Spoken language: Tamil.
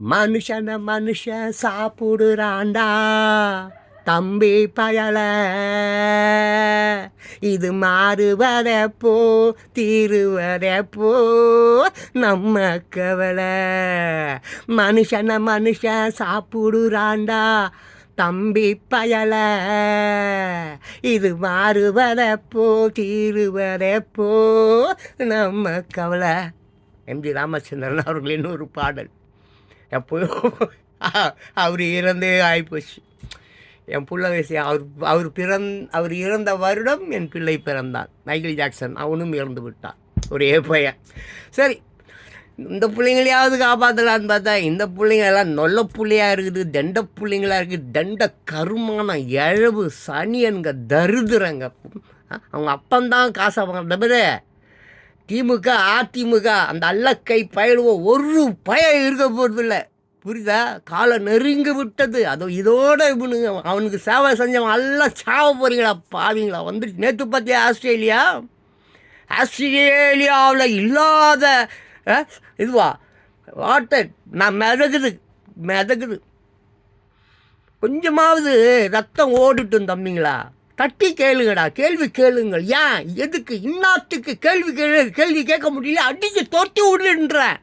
மனுஷன மனுஷன் சாப்பிடுறாண்டா தம்பி பயல, இது மாறுவதப்போ தீருவதப்போ நம்ம கவலை. மனுஷன மனுஷன் சாப்பிடுறாண்டா தம்பி பயல, இது மாறுவதப்போ தீருவதப்போ நம்ம கவலை. எம்ஜி ராமச்சந்திரன் அவர்களின் ஒரு பாடல். எப்போயோ அவர் இறந்தே ஆகிப்போச்சு. என் பிள்ளை வயசு அவர் இறந்த வருடம் என் பிள்ளை பிறந்தான். மைக்கேல் ஜாக்சன் அவனும் இறந்து விட்டான், ஒரே பையன். சரி, இந்த பிள்ளைங்களையாவது காப்பாற்றலான்னு பார்த்தா இந்த பிள்ளைங்க எல்லாம் நொல்ல பிள்ளையாக இருக்குது, தண்ட பிள்ளைங்களாக இருக்குது. தண்ட கருமான இழவு சனியனுங்க தருதுறங்க. அவங்க அப்பந்தான் காசை வாங்கினது. திமுக அதிமுக அந்த அல்லக்கை பயலுவோம் ஒரு இருக்க போகிறதில்ல, புரியுதா? காலை நெருங்கி விட்டது. அதோ இதோட இவனுங்க அவனுக்கு சேவை செஞ்சவன் எல்லாம் சாவ போகிறீங்களா பாவீங்களா. வந்துட்டு நேற்று பார்த்தியா ஆஸ்திரேலியாவில் இல்லாத இதுவா வாட்டர் நான் மிதக்குது. கொஞ்சமாவது ரத்தம் ஓடிட்டும் தம்பிங்களா. தட்டி கேளுங்கடா, கேள்வி கேளுங்கள். ஏன் எதுக்கு இன்னாத்துக்கு கேள்வி கேட்க முடியல, அடித்து தொட்டி விடுன்றேன்.